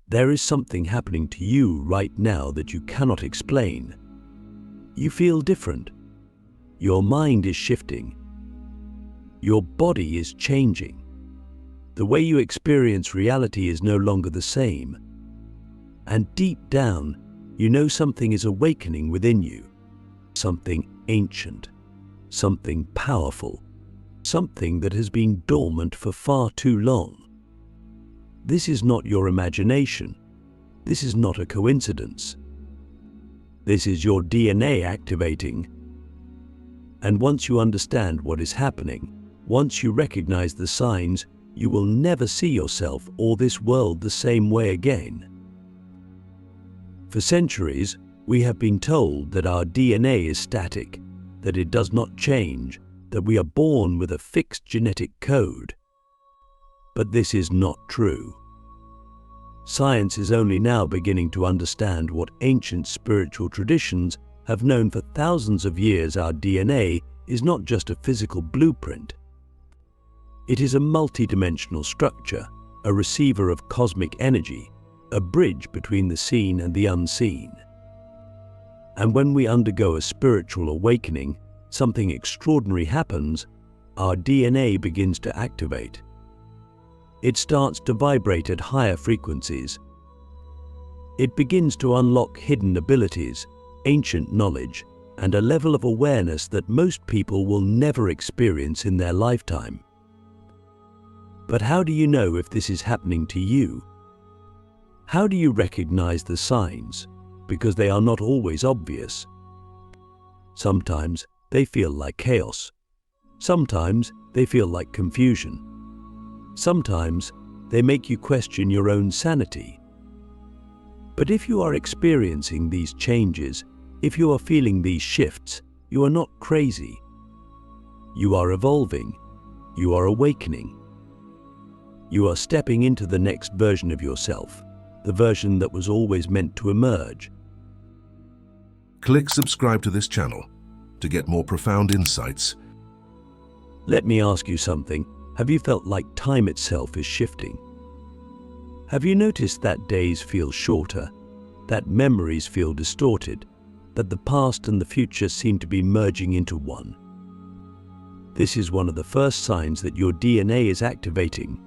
There is something happening to you right now that you cannot explain. You feel different. Your mind is shifting. Your body is changing. The way you experience reality is no longer the same. And deep down, you know something is awakening within you. Something ancient. Something powerful. Something that has been dormant for far too long. This is not your imagination. This is not a coincidence. This is your DNA activating. And once you understand what is happening, once you recognize the signs, you will never see yourself or this world the same way again. For centuries, we have been told that our DNA is static, that it does not change, that we are born with a fixed genetic code. But this is not true. Science is only now beginning to understand what ancient spiritual traditions have known for thousands of years. Our DNA is not just a physical blueprint. It is a multidimensional structure, a receiver of cosmic energy, a bridge between the seen and the unseen. And when we undergo a spiritual awakening, something extraordinary happens. Our DNA begins to activate. It starts to vibrate at higher frequencies. It begins to unlock hidden abilities, ancient knowledge, and a level of awareness that most people will never experience in their lifetime. But how do you know if this is happening to you? How do you recognize the signs? Because they are not always obvious. Sometimes they feel like chaos. Sometimes they feel like confusion. Sometimes they make you question your own sanity. But if you are experiencing these changes, if you are feeling these shifts, you are not crazy. You are evolving. You are awakening. You are stepping into the next version of yourself, the version that was always meant to emerge. Click subscribe to this channel to get more profound insights. Let me ask you something. Have you felt like time itself is shifting? Have you noticed that days feel shorter, that memories feel distorted, that the past and the future seem to be merging into one? This is one of the first signs that your DNA is activating.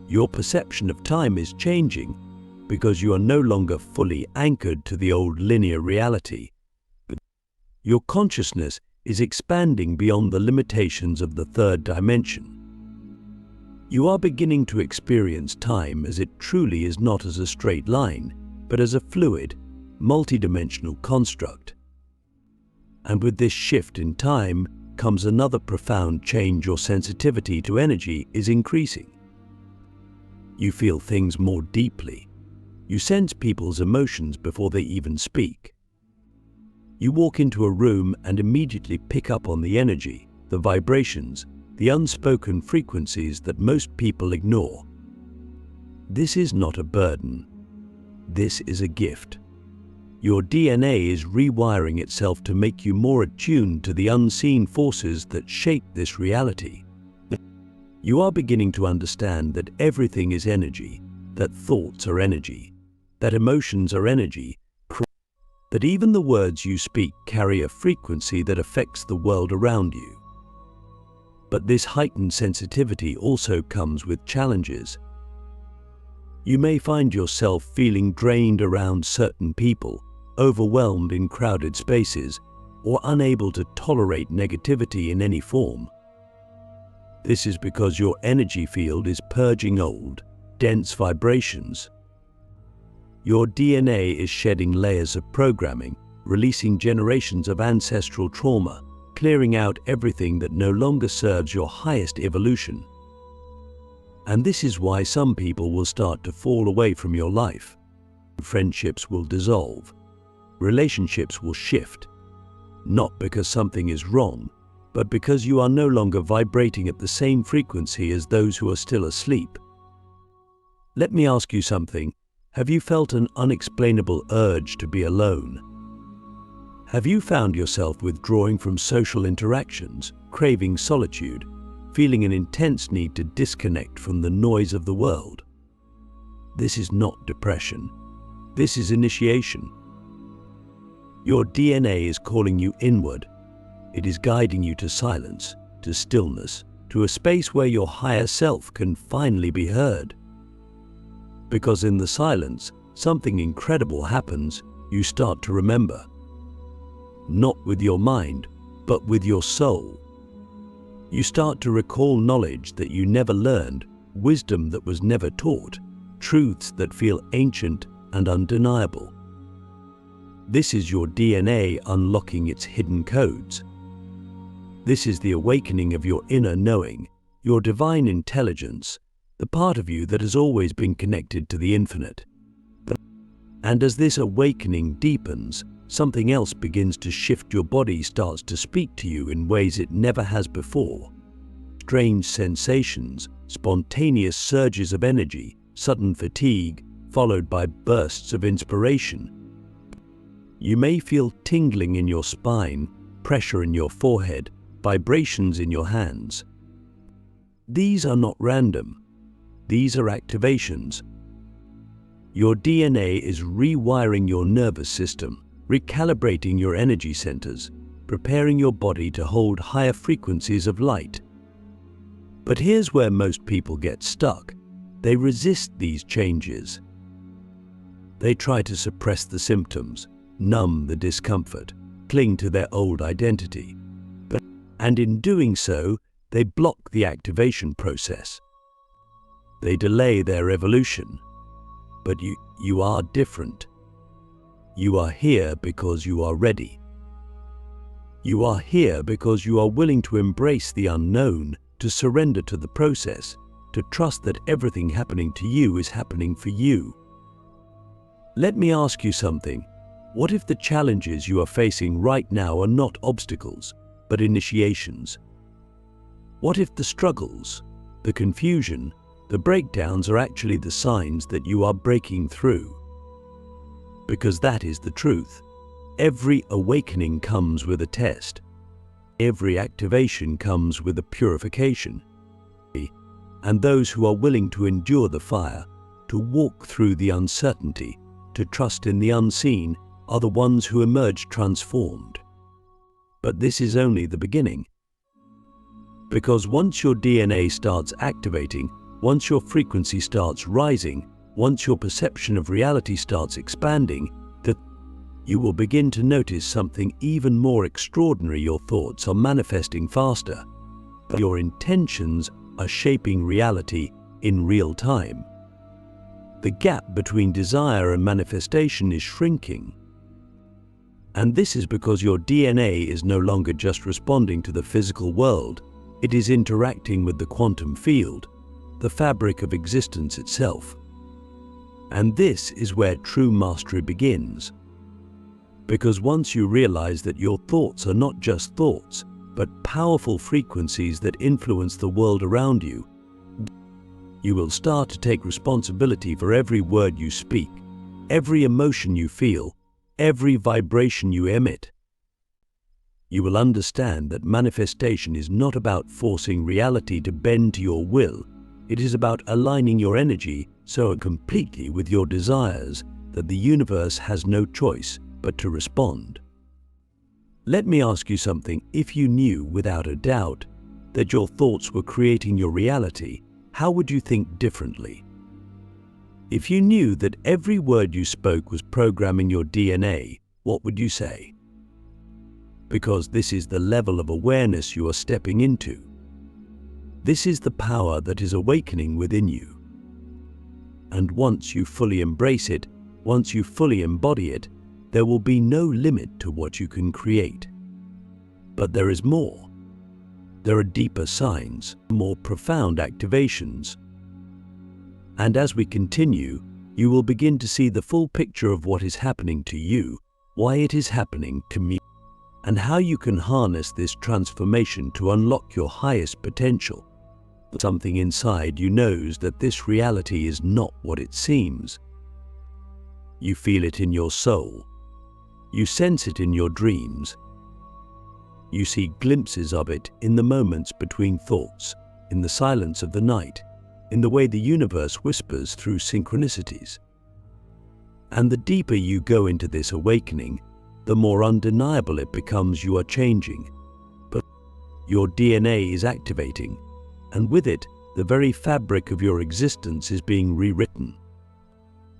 Your perception of time is changing because you are no longer fully anchored to the old linear reality. Your consciousness is expanding beyond the limitations of the third dimension. You are beginning to experience time as it truly is, not as a straight line, but as a fluid, multidimensional construct. And with this shift in time comes another profound change. Your sensitivity to energy is increasing. You feel things more deeply. You sense people's emotions before they even speak. You walk into a room and immediately pick up on the energy, the vibrations, the unspoken frequencies that most people ignore. This is not a burden. This is a gift. Your DNA is rewiring itself to make you more attuned to the unseen forces that shape this reality. You are beginning to understand that everything is energy, that thoughts are energy, that emotions are energy, that even the words you speak carry a frequency that affects the world around you. But this heightened sensitivity also comes with challenges. You may find yourself feeling drained around certain people, overwhelmed in crowded spaces, or unable to tolerate negativity in any form. This is because your energy field is purging old, dense vibrations. Your DNA is shedding layers of programming, releasing generations of ancestral trauma, clearing out everything that no longer serves your highest evolution. And this is why some people will start to fall away from your life. Friendships will dissolve. Relationships will shift. Not because something is wrong, but because you are no longer vibrating at the same frequency as those who are still asleep. Let me ask you something. Have you felt an unexplainable urge to be alone? Have you found yourself withdrawing from social interactions, craving solitude, feeling an intense need to disconnect from the noise of the world? This is not depression. This is initiation. Your DNA is calling you inward. It is guiding you to silence, to stillness, to a space where your higher self can finally be heard. Because in the silence, something incredible happens. You start to remember. Not with your mind, but with your soul. You start to recall knowledge that you never learned, wisdom that was never taught, truths that feel ancient and undeniable. This is your DNA unlocking its hidden codes. This is the awakening of your inner knowing, your divine intelligence, the part of you that has always been connected to the infinite. And as this awakening deepens, something else begins to shift. Your body starts to speak to you in ways it never has before. Strange sensations, spontaneous surges of energy, sudden fatigue, followed by bursts of inspiration. You may feel tingling in your spine, pressure in your forehead, vibrations in your hands. These are not random. These are activations. Your DNA is rewiring your nervous system, recalibrating your energy centers, preparing your body to hold higher frequencies of light. But here's where most people get stuck. They resist these changes. They try to suppress the symptoms, numb the discomfort, cling to their old identity. And in doing so, they block the activation process. They delay their evolution. But you are different. You are here because you are ready. You are here because you are willing to embrace the unknown, to surrender to the process, to trust that everything happening to you is happening for you. Let me ask you something. What if the challenges you are facing right now are not obstacles, but initiations? What if the struggles, the confusion, the breakdowns are actually the signs that you are breaking through? Because that is the truth. Every awakening comes with a test. Every activation comes with a purification. And those who are willing to endure the fire, to walk through the uncertainty, to trust in the unseen, are the ones who emerge transformed. But this is only the beginning. Because once your DNA starts activating, once your frequency starts rising, once your perception of reality starts expanding, you will begin to notice something even more extraordinary. Your thoughts are manifesting faster. Your intentions are shaping reality in real time. The gap between desire and manifestation is shrinking. And this is because your DNA is no longer just responding to the physical world. It is interacting with the quantum field, the fabric of existence itself. And this is where true mastery begins. Because once you realize that your thoughts are not just thoughts, but powerful frequencies that influence the world around you, you will start to take responsibility for every word you speak, every emotion you feel, every vibration you emit. You will understand that manifestation is not about forcing reality to bend to your will. It is about aligning your energy so completely with your desires that the universe has no choice but to respond. Let me ask you something. If you knew without a doubt that your thoughts were creating your reality, how would you think differently? If you knew that every word you spoke was programming your DNA, what would you say? Because this is the level of awareness you are stepping into. This is the power that is awakening within you. And once you fully embrace it, once you fully embody it, there will be no limit to what you can create. But there is more. There are deeper signs, more profound activations. And as we continue, you will begin to see the full picture of what is happening to you, why it is happening to me, and how you can harness this transformation to unlock your highest potential. Something inside you knows that this reality is not what it seems. You feel it in your soul. You sense it in your dreams. You see glimpses of it in the moments between thoughts, in the silence of the night, in the way the universe whispers through synchronicities. And the deeper you go into this awakening, the more undeniable it becomes you are changing. But your DNA is activating, and with it, the very fabric of your existence is being rewritten.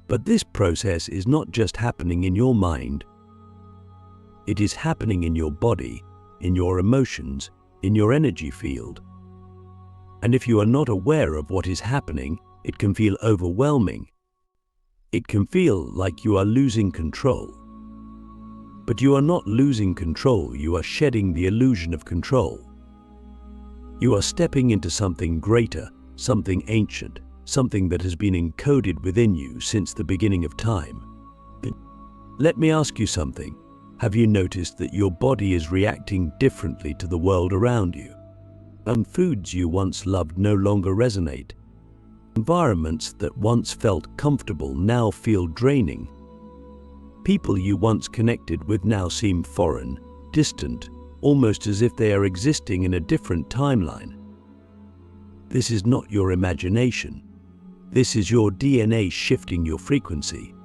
But this process is not just happening in your mind. It is happening in your body, in your emotions, in your energy field. And if you are not aware of what is happening, it can feel overwhelming. It can feel like you are losing control. But you are not losing control, you are shedding the illusion of control. You are stepping into something greater, something ancient, something that has been encoded within you since the beginning of time. Let me ask you something. Have you noticed that your body is reacting differently to the world around you? And foods you once loved no longer resonate. Environments that once felt comfortable now feel draining. People you once connected with now seem foreign, distant, almost as if they are existing in a different timeline. This is not your imagination. This is your DNA shifting your frequency.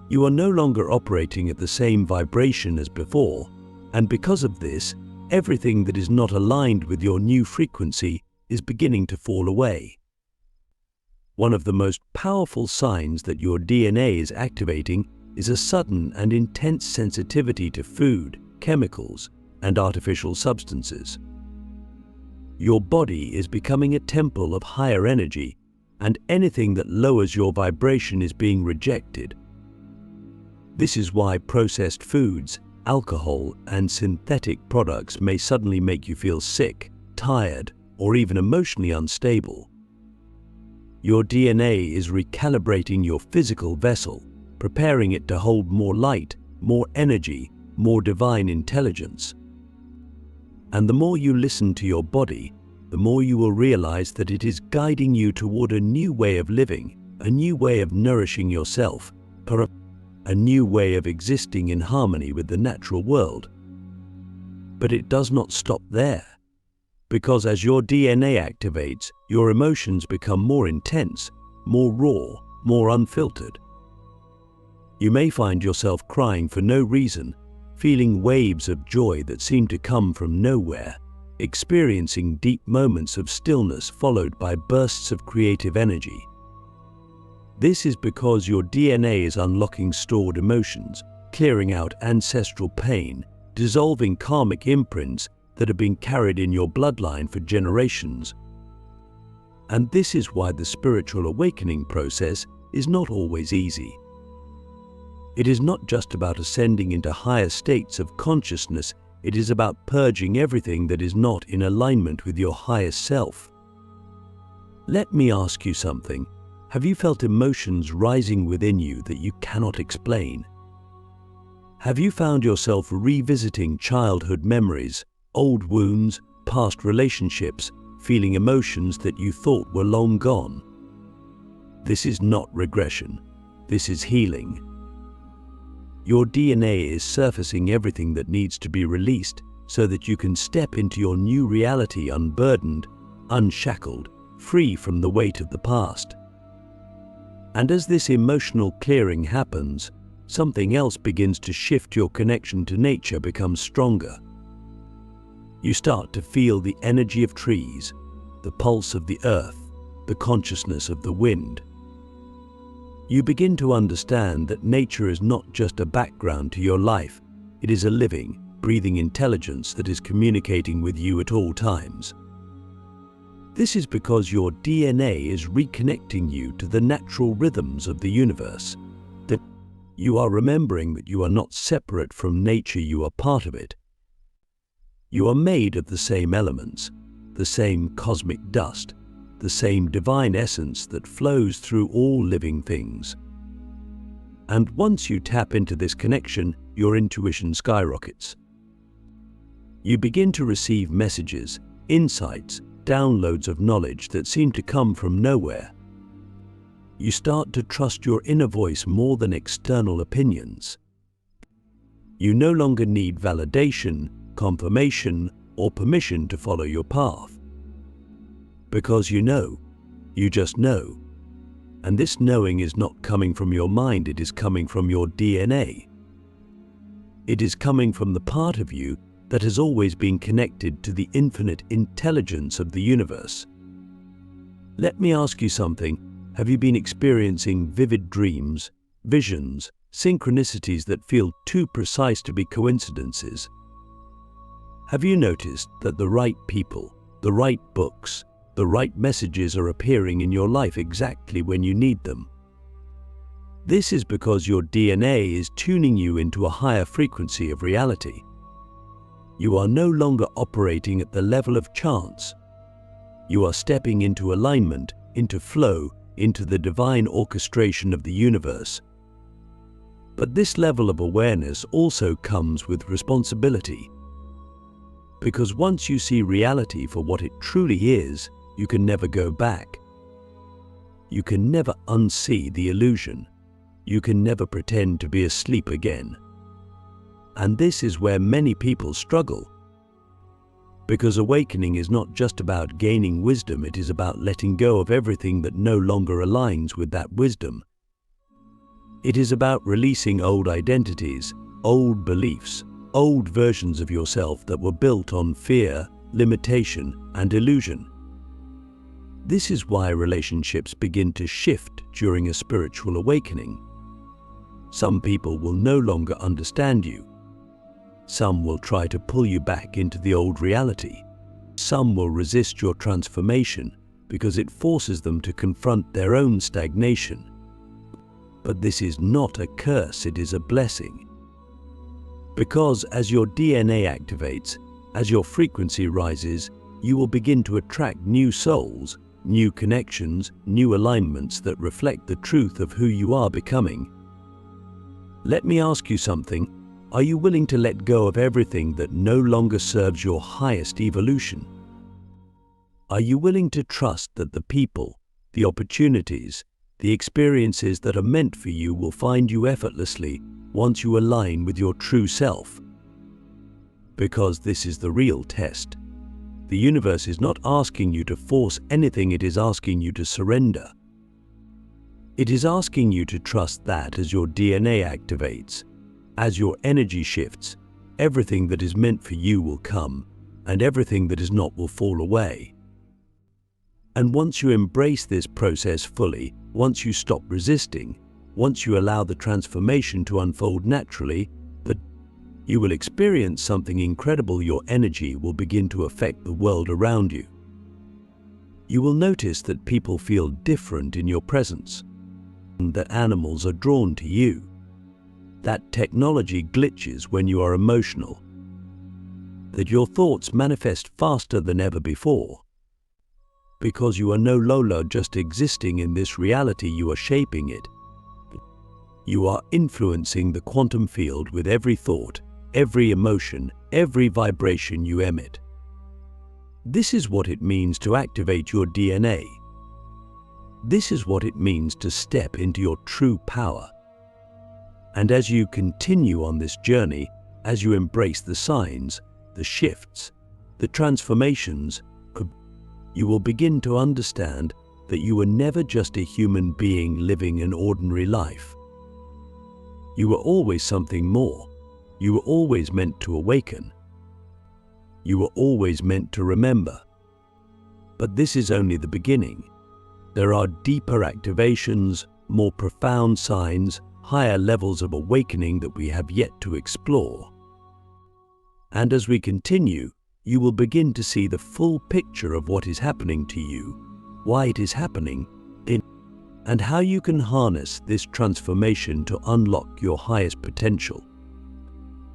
You are no longer operating at the same vibration as before, and because of this, everything that is not aligned with your new frequency is beginning to fall away. One of the most powerful signs that your DNA is activating is a sudden and intense sensitivity to food, chemicals, and artificial substances. Your body is becoming a temple of higher energy, and anything that lowers your vibration is being rejected. This is why processed foods, alcohol, and synthetic products may suddenly make you feel sick, tired, or even emotionally unstable. Your DNA is recalibrating your physical vessel, preparing it to hold more light, more energy, more divine intelligence. And the more you listen to your body, the more you will realize that it is guiding you toward a new way of living, a new way of nourishing yourself, a new way of existing in harmony with the natural world. But it does not stop there, because as your DNA activates, your emotions become more intense, more raw, more unfiltered. You may find yourself crying for no reason, feeling waves of joy that seem to come from nowhere, experiencing deep moments of stillness followed by bursts of creative energy. This is because your DNA is unlocking stored emotions, clearing out ancestral pain, dissolving karmic imprints that have been carried in your bloodline for generations. And this is why the spiritual awakening process is not always easy. It is not just about ascending into higher states of consciousness, it is about purging everything that is not in alignment with your highest self. Let me ask you something. Have you felt emotions rising within you that you cannot explain? Have you found yourself revisiting childhood memories, old wounds, past relationships, feeling emotions that you thought were long gone? This is not regression. This is healing. Your DNA is surfacing everything that needs to be released so that you can step into your new reality unburdened, unshackled, free from the weight of the past. And as this emotional clearing happens, something else begins to shift. Your connection to nature becomes stronger. You start to feel the energy of trees, the pulse of the earth, the consciousness of the wind. You begin to understand that nature is not just a background to your life, it is a living, breathing intelligence that is communicating with you at all times. This is because your DNA is reconnecting you to the natural rhythms of the universe, that you are remembering that you are not separate from nature, you are part of it. You are made of the same elements, the same cosmic dust, the same divine essence that flows through all living things. And once you tap into this connection, your intuition skyrockets. You begin to receive messages, insights, downloads of knowledge that seem to come from nowhere. You start to trust your inner voice more than external opinions. You no longer need validation, confirmation, or permission to follow your path. Because you know, You just know. And this knowing is not coming from your mind, it is coming from your DNA. It is coming from the part of you that has always been connected to the infinite intelligence of the universe. Let me ask you something. Have you been experiencing vivid dreams, visions, synchronicities that feel too precise to be coincidences? Have you noticed that the right people, the right books, the right messages are appearing in your life exactly when you need them? This is because your DNA is tuning you into a higher frequency of reality. You are no longer operating at the level of chance. You are stepping into alignment, into flow, into the divine orchestration of the universe. But this level of awareness also comes with responsibility. Because once you see reality for what it truly is, you can never go back. You can never unsee the illusion. You can never pretend to be asleep again. And this is where many people struggle. Because awakening is not just about gaining wisdom, it is about letting go of everything that no longer aligns with that wisdom. It is about releasing old identities, old beliefs, old versions of yourself that were built on fear, limitation, and illusion. This is why relationships begin to shift during a spiritual awakening. Some people will no longer understand you. Some will try to pull you back into the old reality. Some will resist your transformation because it forces them to confront their own stagnation. But this is not a curse, it is a blessing. Because as your DNA activates, as your frequency rises, you will begin to attract new souls, new connections, new alignments that reflect the truth of who you are becoming. Let me ask you something. Are you willing to let go of everything that no longer serves your highest evolution? Are you willing to trust that the people, the opportunities, the experiences that are meant for you will find you effortlessly once you align with your true self? Because this is the real test. The universe is not asking you to force anything, it is asking you to surrender. It is asking you to trust that as your DNA activates, as your energy shifts, everything that is meant for you will come, and everything that is not will fall away. And once you embrace this process fully, once you stop resisting, once you allow the transformation to unfold naturally, you will experience something incredible. Your energy will begin to affect the world around you. You will notice that people feel different in your presence, and that animals are drawn to you. That technology glitches when you are emotional, that your thoughts manifest faster than ever before. Because you are no longer just existing in this reality, you are shaping it. You are influencing the quantum field with every thought, every emotion, every vibration you emit. This is what it means to activate your DNA. This is what it means to step into your true power. And as you continue on this journey, as you embrace the signs, the shifts, the transformations, you will begin to understand that you were never just a human being living an ordinary life. You were always something more. You were always meant to awaken. You were always meant to remember. But this is only the beginning. There are deeper activations, more profound signs, higher levels of awakening that we have yet to explore. And as we continue, you will begin to see the full picture of what is happening to you, why it is happening, and how you can harness this transformation to unlock your highest potential.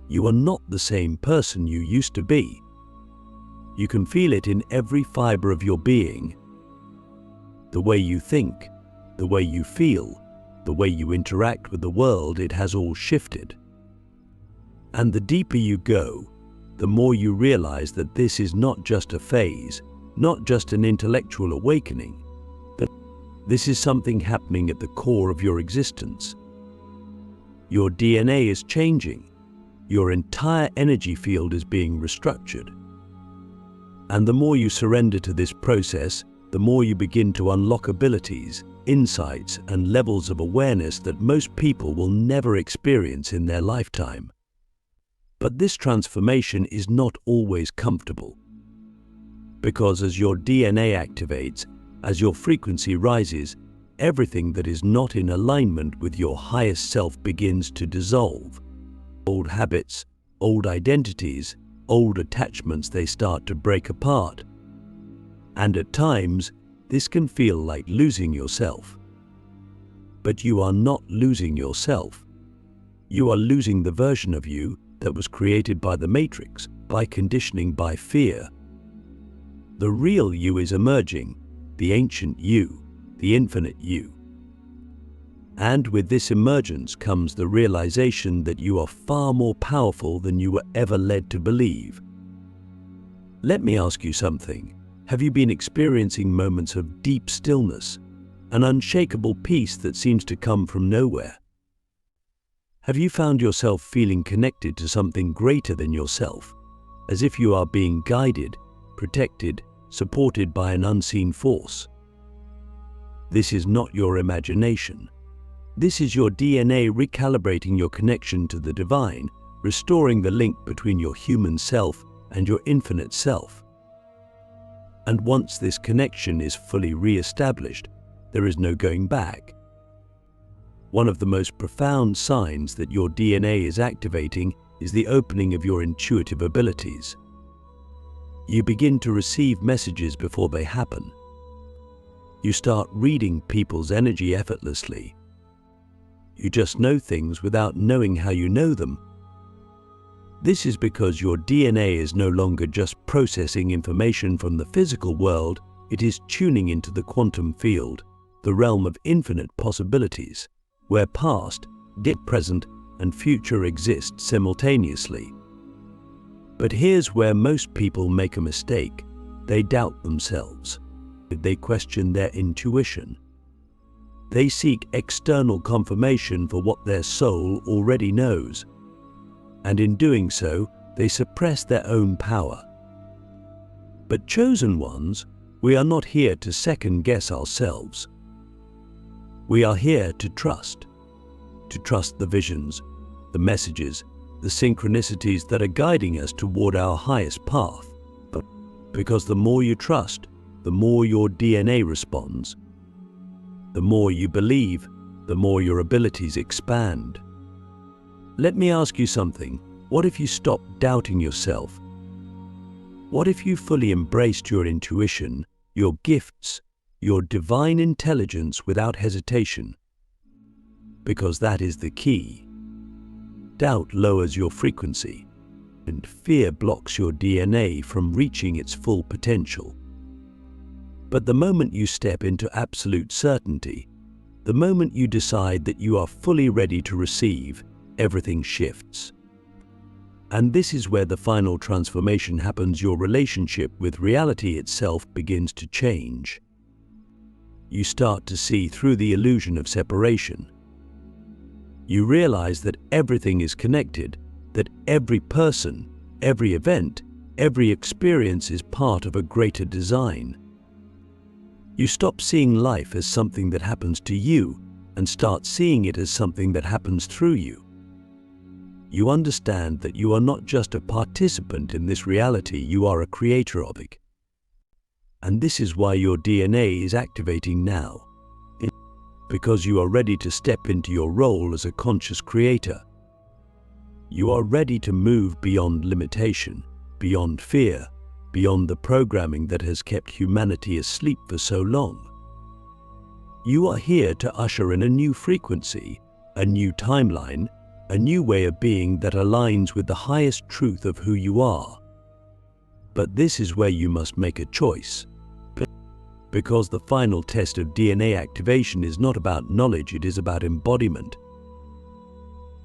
You are not the same person you used to be. You can feel it in every fiber of your being. The way you think, the way you feel, the way you interact with the world, it has all shifted. And the deeper you go, the more you realize that this is not just a phase, not just an intellectual awakening, but this is something happening at the core of your existence. Your DNA is changing. Your entire energy field is being restructured. And the more you surrender to this process, the more you begin to unlock abilities, insights, and levels of awareness that most people will never experience in their lifetime. But this transformation is not always comfortable. Because as your DNA activates, as your frequency rises, everything that is not in alignment with your highest self begins to dissolve. Old habits, old identities, old attachments, they start to break apart. And at times, this can feel like losing yourself. But you are not losing yourself. You are losing the version of you that was created by the matrix, by conditioning, by fear. The real you is emerging, the ancient you, the infinite you. And with this emergence comes the realization that you are far more powerful than you were ever led to believe. Let me ask you something. Have you been experiencing moments of deep stillness, an unshakable peace that seems to come from nowhere? Have you found yourself feeling connected to something greater than yourself, as if you are being guided, protected, supported by an unseen force? This is not your imagination. This is your DNA recalibrating your connection to the divine, restoring the link between your human self and your infinite self. And once this connection is fully re-established, there is no going back. One of the most profound signs that your DNA is activating is the opening of your intuitive abilities. You begin to receive messages before they happen. You start reading people's energy effortlessly. You just know things without knowing how you know them. This is because your DNA is no longer just processing information from the physical world, it is tuning into the quantum field, the realm of infinite possibilities, where past, present, and future exist simultaneously. But here's where most people make a mistake. They doubt themselves. They question their intuition. They seek external confirmation for what their soul already knows. And in doing so, they suppress their own power. But chosen ones, we are not here to second-guess ourselves. We are here to trust the visions, the messages, the synchronicities that are guiding us toward our highest path. Because the more you trust, the more your DNA responds. The more you believe, the more your abilities expand. Let me ask you something. What if you stopped doubting yourself? What if you fully embraced your intuition, your gifts, your divine intelligence without hesitation? Because that is the key. Doubt lowers your frequency, and fear blocks your DNA from reaching its full potential. But the moment you step into absolute certainty, the moment you decide that you are fully ready to receive, everything shifts. And this is where the final transformation happens. Your relationship with reality itself begins to change. You start to see through the illusion of separation. You realize that everything is connected, that every person, every event, every experience is part of a greater design. You stop seeing life as something that happens to you and start seeing it as something that happens through you. You understand that you are not just a participant in this reality, you are a creator of it. And this is why your DNA is activating now. Because you are ready to step into your role as a conscious creator. You are ready to move beyond limitation, beyond fear, beyond the programming that has kept humanity asleep for so long. You are here to usher in a new frequency, a new timeline, a new way of being that aligns with the highest truth of who you are. But this is where you must make a choice. Because the final test of DNA activation is not about knowledge, it is about embodiment.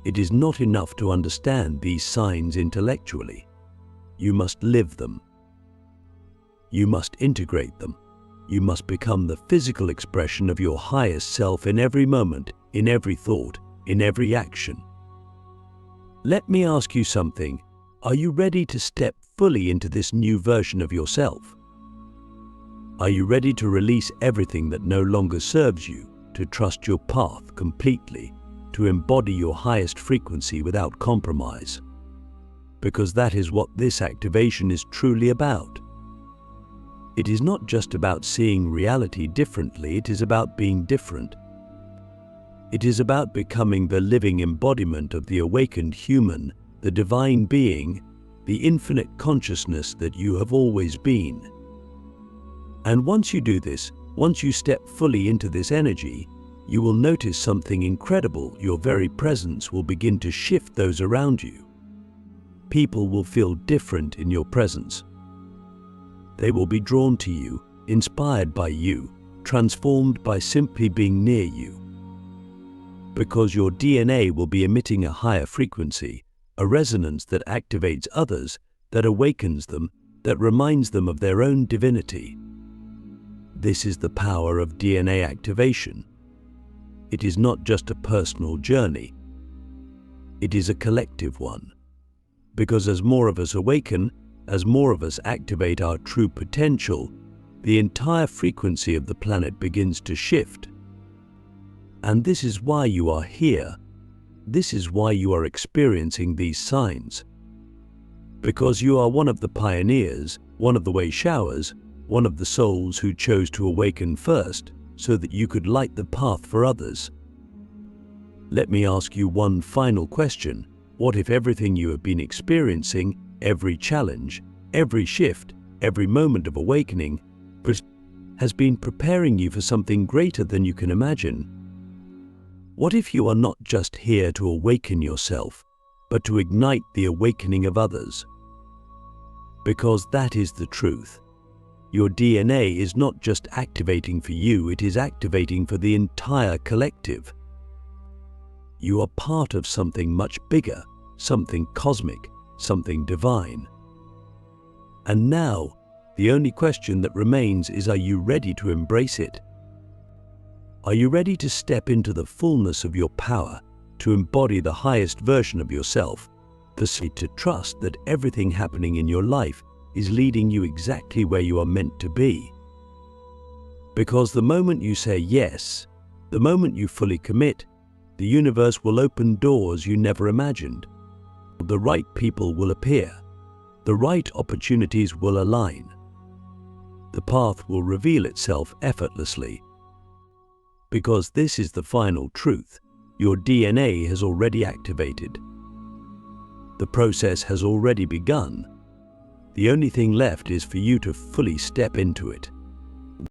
It is not enough to understand these signs intellectually. You must live them. You must integrate them. You must become the physical expression of your highest self in every moment, in every thought, in every action. Let me ask you something. Are you ready to step fully into this new version of yourself? Are you ready to release everything that no longer serves you, to trust your path completely, to embody your highest frequency without compromise? Because that is what this activation is truly about. It is not just about seeing reality differently, it is about being different. It is about becoming the living embodiment of the awakened human, the divine being, the infinite consciousness that you have always been. And once you do this, once you step fully into this energy, you will notice something incredible. Your very presence will begin to shift those around you. People will feel different in your presence. They will be drawn to you, inspired by you, transformed by simply being near you. Because your DNA will be emitting a higher frequency, a resonance that activates others, that awakens them, that reminds them of their own divinity. This is the power of DNA activation. It is not just a personal journey. It is a collective one. Because as more of us awaken, as more of us activate our true potential, the entire frequency of the planet begins to shift. And this is why you are here. This is why you are experiencing these signs. Because you are one of the pioneers, one of the way showers, one of the souls who chose to awaken first, so that you could light the path for others. Let me ask you one final question. What if everything you have been experiencing, every challenge, every shift, every moment of awakening, has been preparing you for something greater than you can imagine? What if you are not just here to awaken yourself, but to ignite the awakening of others? Because that is the truth. Your DNA is not just activating for you, it is activating for the entire collective. You are part of something much bigger, something cosmic, something divine. And now, the only question that remains is, are you ready to embrace it? Are you ready to step into the fullness of your power, to embody the highest version of yourself, to trust that everything happening in your life is leading you exactly where you are meant to be? Because the moment you say yes, the moment you fully commit, the universe will open doors you never imagined. The right people will appear. The right opportunities will align. The path will reveal itself effortlessly. Because this is the final truth. Your DNA has already activated. The process has already begun. The only thing left is for you to fully step into it.